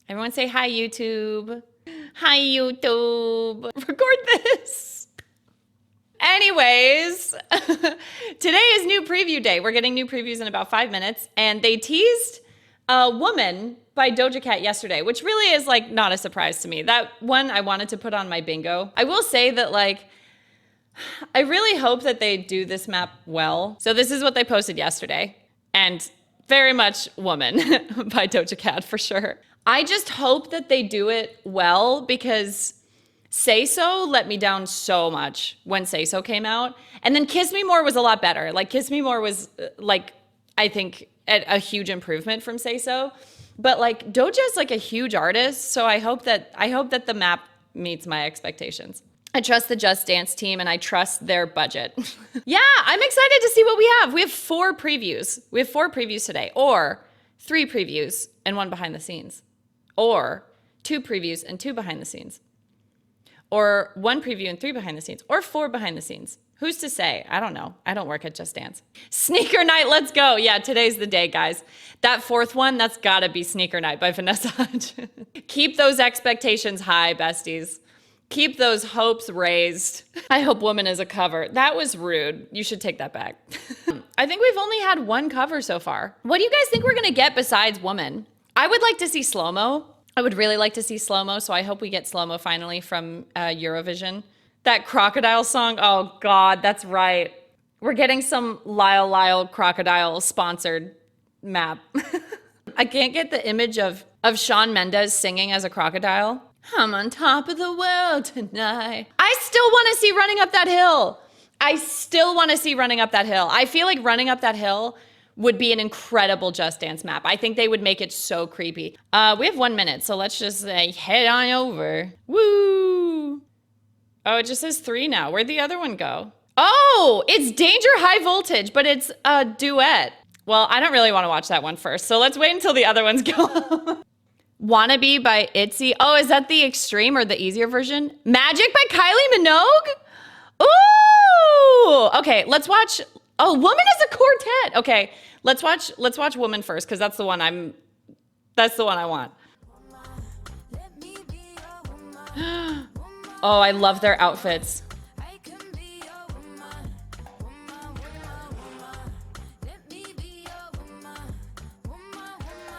Everyone say hi, YouTube. Hi, YouTube. Record this. Anyways, today is new preview day. We're getting new previews in about 5 minutes. And they teased Woman by Doja Cat yesterday, which really is like not a surprise to me. That one I wanted to put on my bingo. I will say that like, I really hope that they do this map well. So this is what they posted yesterday. And very much Woman by Doja Cat for sure. I just hope that they do it well because Say So let me down so much when Say So came out. And then Kiss Me More was a lot better. Like Kiss Me More was like, I think a huge improvement from Say So. But like Doja's like a huge artist. So I hope that the map meets my expectations. I trust the Just Dance team and I trust their budget. Yeah, I'm excited to see what we have. We have 4 previews. We have 4 previews today, or 3 previews and 1 behind the scenes, or 2 previews and 2 behind the scenes, or 1 preview and 3 behind the scenes, or 4 behind the scenes. Who's to say? I don't know. I don't work at Just Dance. Sneaker night, let's go. Yeah, today's the day, guys. That 4th one, that's gotta be Sneaker Night by Vanessa Hudgens. Keep those expectations high, besties. Keep those hopes raised. I hope Woman is a cover. That was rude. You should take that back. I think we've only had 1 cover so far. What do you guys think we're gonna get besides Woman? I would like to see Slow-Mo. I would really like to see Slow-Mo, so I hope we get Slow-Mo finally from Eurovision. That Crocodile song, oh God, that's right. We're getting some Lyle Crocodile sponsored map. I can't get the image of Shawn Mendes singing as a crocodile. I'm on top of the world tonight. I still want to see Running Up That Hill. I still want to see Running Up That Hill. I feel like Running Up That Hill would be an incredible Just Dance map. I think they would make it so creepy. We have 1 minute, so let's just head on over. Woo! Oh, it just says 3 now. Where'd the other one go? Oh, it's Danger High Voltage, but it's a duet. Well, I don't really want to watch that one first, so let's wait until the other ones go. Wannabe by ITZY. Oh, is that the extreme or the easier version? Magic by Kylie Minogue? Ooh! Okay, let's watch. Oh, Woman is a quartet. Okay, let's watch Woman first, because that's the one I want. Oh, I love their outfits.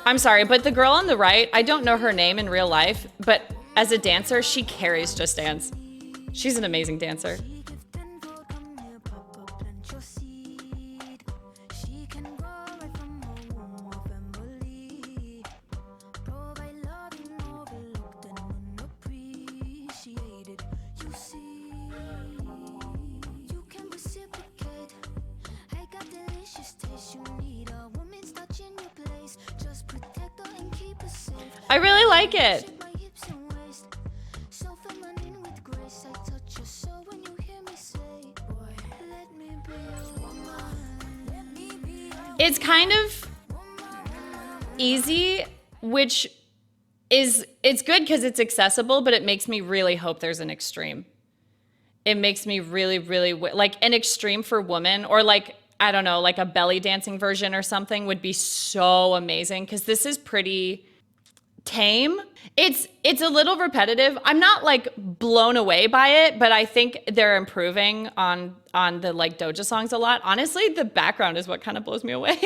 I'm sorry, but the girl on the right, I don't know her name in real life, but as a dancer, she carries Just Dance. She's an amazing dancer. I really like it. It's kind of easy, which is, it's good because it's accessible, but it makes me really hope there's an extreme. It makes me really, like an extreme for Woman, or like, I don't know, like a belly dancing version or something would be so amazing, because this is pretty tame. It's a little repetitive. I'm not like blown away by it, but I think they're improving on the like Doja songs a lot. Honestly, the background is what kind of blows me away.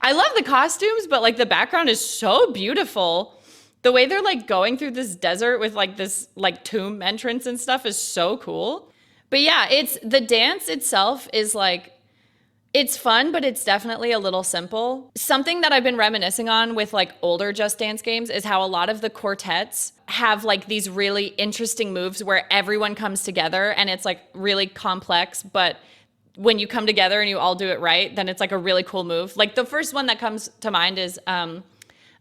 I love the costumes, but like the background is so beautiful. The way they're like going through this desert with like this like tomb entrance and stuff is so cool. But yeah, it's the dance itself is like, it's fun, but it's definitely a little simple. Something that I've been reminiscing on with like older Just Dance games is how a lot of the quartets have like these really interesting moves where everyone comes together and it's like really complex, but when you come together and you all do it right, then it's like a really cool move. Like the first one that comes to mind is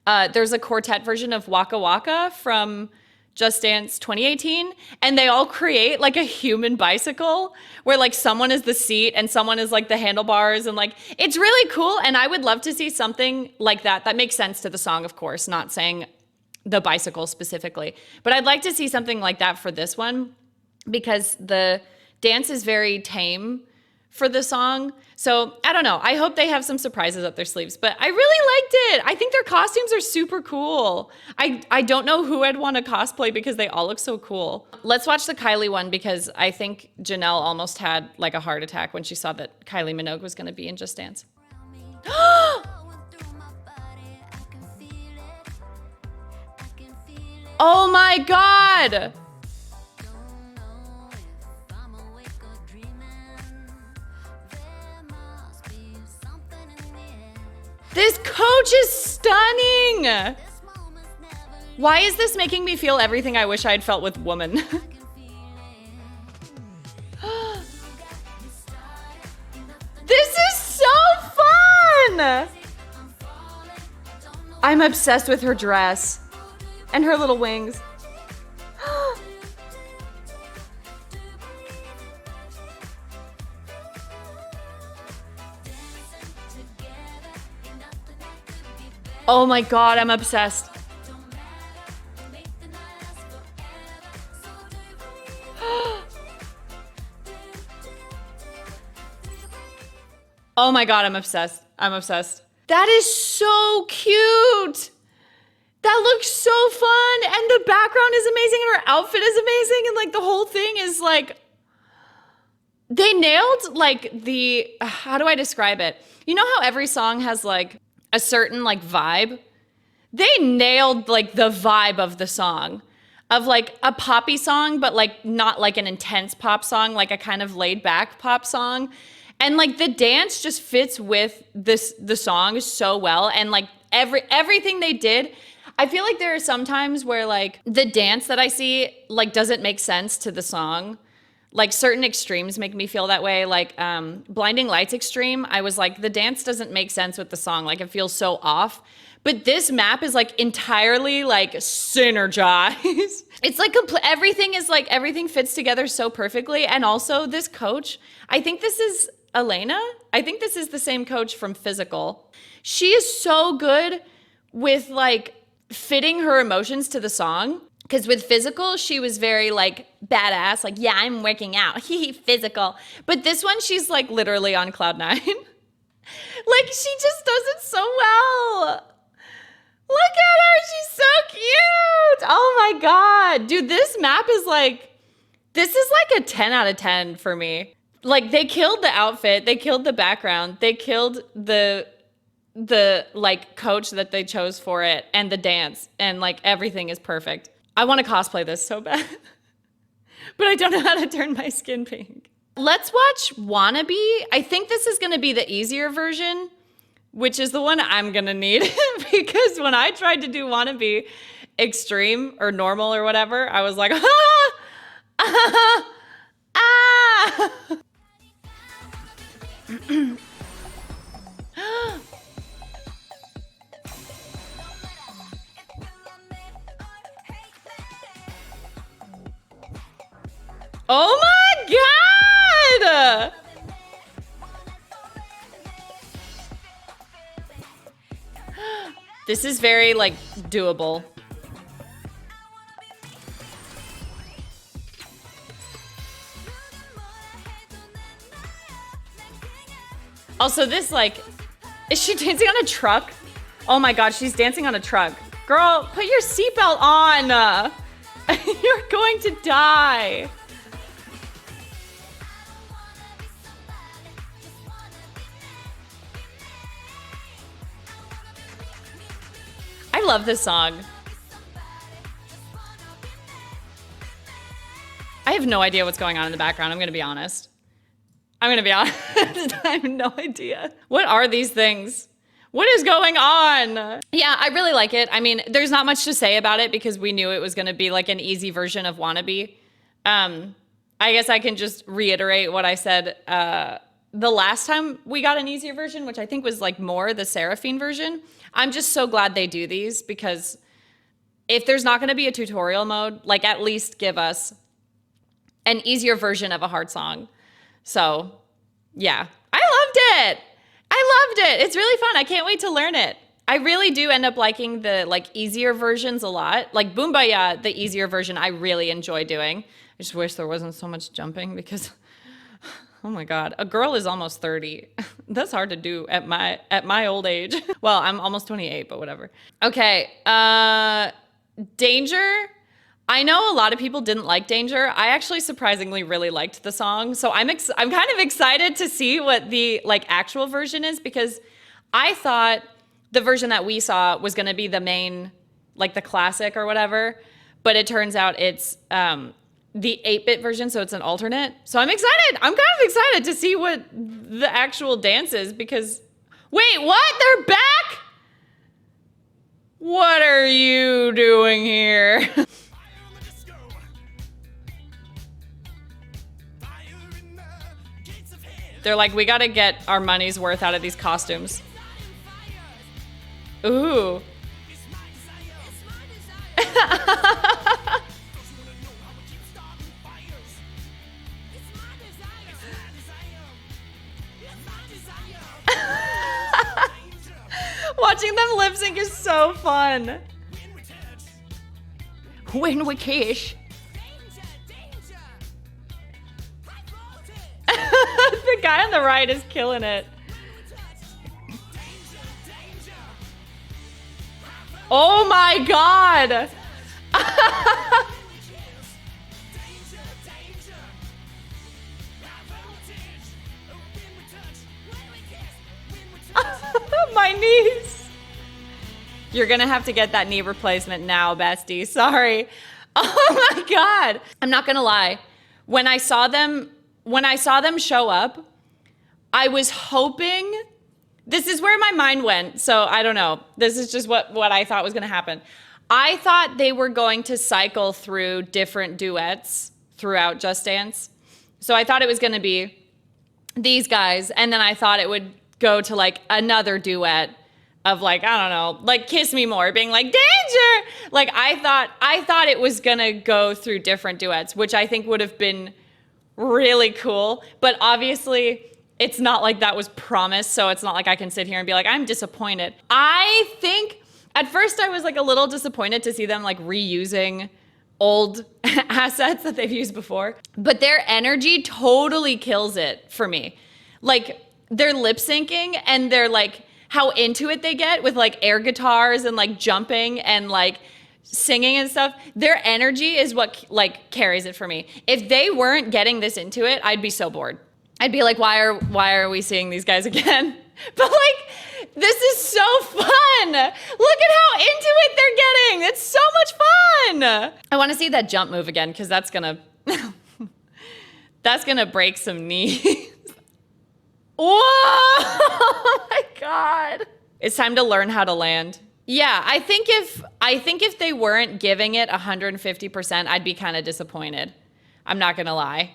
there's a quartet version of Waka Waka from Just Dance 2018, and they all create like a human bicycle where like someone is the seat and someone is like the handlebars, and like it's really cool. And I would love to see something like that. That makes sense to the song, of course, not saying the bicycle specifically, but I'd like to see something like that for this one, because the dance is very tame for the song. So I don't know. I hope they have some surprises up their sleeves, but I really liked it. I think their costumes are super cool. I don't know who I'd want to cosplay because they all look so cool. Let's watch the KYLIE one because I think Janelle almost had like a heart attack when she saw that KYLIE Minogue was going to be in Just Dance. Oh my God. This coach is stunning. Why is this making me feel everything I wish I'd felt with Woman? This is so fun. I'm obsessed with her dress and her little wings. Oh my God, I'm obsessed. Oh my God, I'm obsessed. I'm obsessed. That is so cute. That looks so fun. And the background is amazing and her outfit is amazing. And like the whole thing is like, they nailed like the, how do I describe it? You know how every song has like a certain like vibe? They nailed like the vibe of the song, of like a poppy song, but like not like an intense pop song, like a kind of laid back pop song. And like the dance just fits with the song so well. And like everything they did, I feel like there are some times where like the dance that I see like doesn't make sense to the song. Like certain extremes make me feel that way. Like Blinding Lights extreme, I was like, the dance doesn't make sense with the song. Like it feels so off. But this map is like entirely like synergized. It's like everything is like, everything fits together so perfectly. And also this coach, I think this is Elena. I think this is the same coach from Physical. She is so good with like fitting her emotions to the song. Because with Physical, she was very like badass, like, yeah, I'm working out, physical. But this one, she's like literally on cloud nine. Like she just does it so well. Look at her, she's so cute. Oh my God. Dude, this map is like, this is like a 10 out of 10 for me. Like they killed the outfit, they killed the background, they killed the like coach that they chose for it and the dance and like everything is perfect. I want to cosplay this so bad, but I don't know how to turn my skin pink. Let's watch Wannabe. I think this is going to be the easier version, which is the one I'm going to need because when I tried to do Wannabe extreme or normal or whatever, I was like, ah, ah, ah. Oh my God! This is very like doable. Also this like, is she dancing on a truck? Oh my God, she's dancing on a truck. Girl, put your seatbelt on. You're going to die. I love this song. I have no idea what's going on in the background. I'm going to be honest. I have no idea. What are these things? What is going on? Yeah, I really like it. I mean, there's not much to say about it because we knew it was going to be like an easy version of Wannabe. I guess I can just reiterate what I said the last time we got an easier version, which I think was like more the Seraphine version. I'm just so glad they do these because if there's not going to be a tutorial mode, like at least give us an easier version of a hard song. So yeah, I loved it. I loved it. It's really fun. I can't wait to learn it. I really do end up liking the like easier versions a lot. Like Boombaya, the easier version, I really enjoy doing. I just wish there wasn't so much jumping because Oh my God. A girl is almost 30. That's hard to do at my old age. Well, I'm almost 28, but whatever. Okay. Danger. I know a lot of people didn't like Danger. I actually surprisingly really liked the song. So I'm kind of excited to see what the like actual version is, because I thought the version that we saw was going to be the main, like the classic or whatever, but it turns out it's the 8-bit version, so it's an alternate. So I'm excited. I'm kind of excited to see what the actual dance is, because wait, what? They're back? What are you doing here? They're like, we gotta get our money's worth out of these costumes. Ooh. Watching them lip sync is so fun. When we kiss. The guy on the right is killing it. Oh my God. My knees. You're gonna have to get that knee replacement now, bestie. Sorry. Oh my God. I'm not gonna lie. When I saw them show up, I was hoping, this is where my mind went, so I don't know. This is just what I thought was gonna happen. I thought they were going to cycle through different duets throughout Just Dance. So I thought it was gonna be these guys, and then I thought it would go to like another duet of like, I don't know, like Kiss Me More, being like, Danger! Like I thought it was gonna go through different duets, which I think would have been really cool. But obviously it's not like that was promised, so it's not like I can sit here and be like, I'm disappointed. I think at first I was like a little disappointed to see them like reusing old assets that they've used before, but their energy totally kills it for me. Like they're lip syncing and they're like, how into it they get with like air guitars and like jumping and like singing and stuff. Their energy is what like carries it for me. If they weren't getting this into it, I'd be so bored. I'd be like, why are we seeing these guys again? But like, this is so fun. Look at how into it they're getting. It's so much fun. I want to see that jump move again, because that's gonna break some knees. Whoa! Oh my God. It's time to learn how to land. Yeah, I think if they weren't giving it 150%, I'd be kind of disappointed. I'm not gonna lie.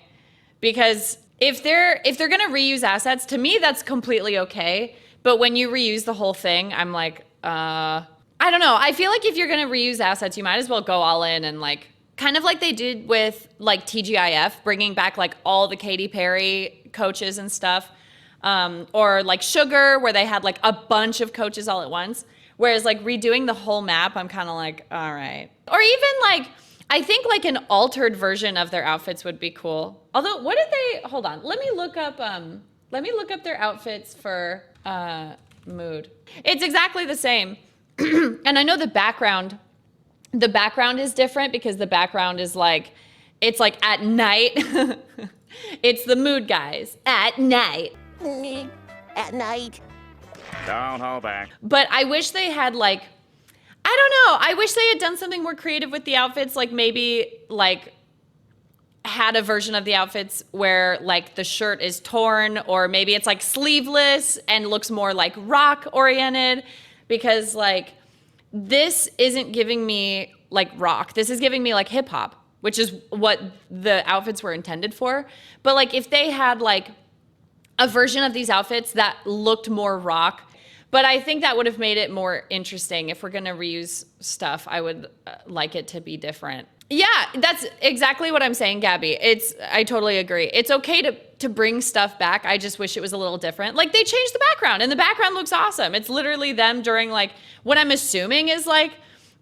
Because if they're gonna reuse assets, to me that's completely okay. But when you reuse the whole thing, I'm like, I don't know. I feel like if you're gonna reuse assets, you might as well go all in and like, kind of like they did with like TGIF, bringing back like all the Katy Perry coaches and stuff. Or like Sugar, where they had like a bunch of coaches all at once. Whereas like redoing the whole map, I'm kind of like, all right. Or even like, I think like an altered version of their outfits would be cool. Although, what did they, hold on, let me look up their outfits for Mood. It's exactly the same. And I know the background is different, because the background is like, it's like at night. It's the Mood guys at night. At night. Don't hold back. But I wish they had like, I don't know. I wish they had done something more creative with the outfits. Like maybe like had a version of the outfits where like the shirt is torn, or maybe it's like sleeveless and looks more like rock oriented, because like this isn't giving me like rock. This is giving me like hip hop, which is what the outfits were intended for. But like if they had like a version of these outfits that looked more rock, but I think that would have made it more interesting. If we're gonna reuse stuff, I would like it to be different. Yeah, that's exactly what I'm saying, Gabby. I totally agree. It's okay to bring stuff back. I just wish it was a little different. Like they changed the background, and the background looks awesome. It's literally them during like what I'm assuming is like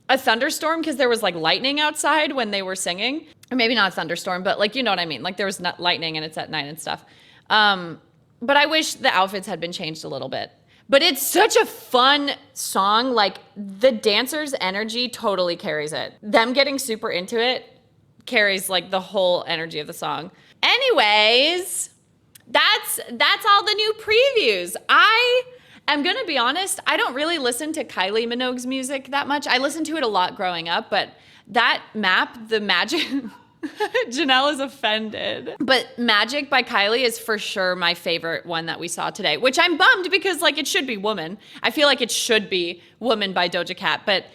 a thunderstorm, because there was like lightning outside when they were singing. Or maybe not a thunderstorm, but like, you know what I mean? Like there was lightning and it's at night and stuff. But I wish the outfits had been changed a little bit. But it's such a fun song. Like, the dancers' energy totally carries it. Them getting super into it carries like the whole energy of the song. Anyways, that's all the new previews. I'm gonna be honest, I don't really listen to Kylie Minogue's music that much. I listened to it a lot growing up, but that map, the Magic, Janelle is offended. But Magic by Kylie is for sure my favorite one that we saw today, which I'm bummed because like it should be Woman. I feel like it should be Woman by Doja Cat, but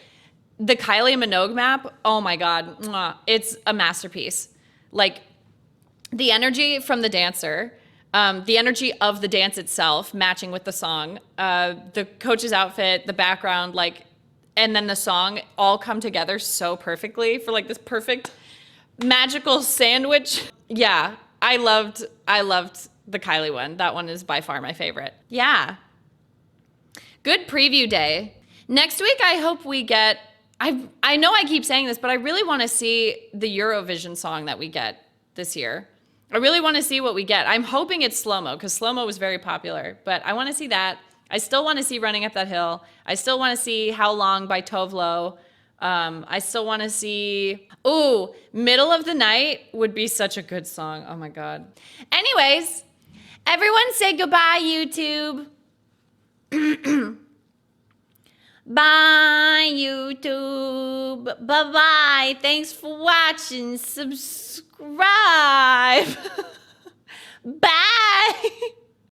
the Kylie Minogue map, oh my God, mwah, it's a masterpiece. Like the energy from the dancer, the energy of the dance itself matching with the song, the coach's outfit, the background, like, and then the song all come together so perfectly for like this perfect magical sandwich. Yeah, I loved the Kylie one. That one is by far my favorite. Yeah. Good preview day. Next week, I hope we get, I know I keep saying this, but I really want to see the Eurovision song that we get this year. I really want to see what we get. I'm hoping it's Slow-Mo because Slow-Mo was very popular, but I want to see that. I still want to see Running Up That Hill. I still want to see How Long by Tovlo. I still want to see, ooh, Middle of the Night would be such a good song. Oh my God. Anyways, everyone say goodbye, YouTube. Bye, YouTube. Bye-bye. Thanks for watching. Subscribe. Bye.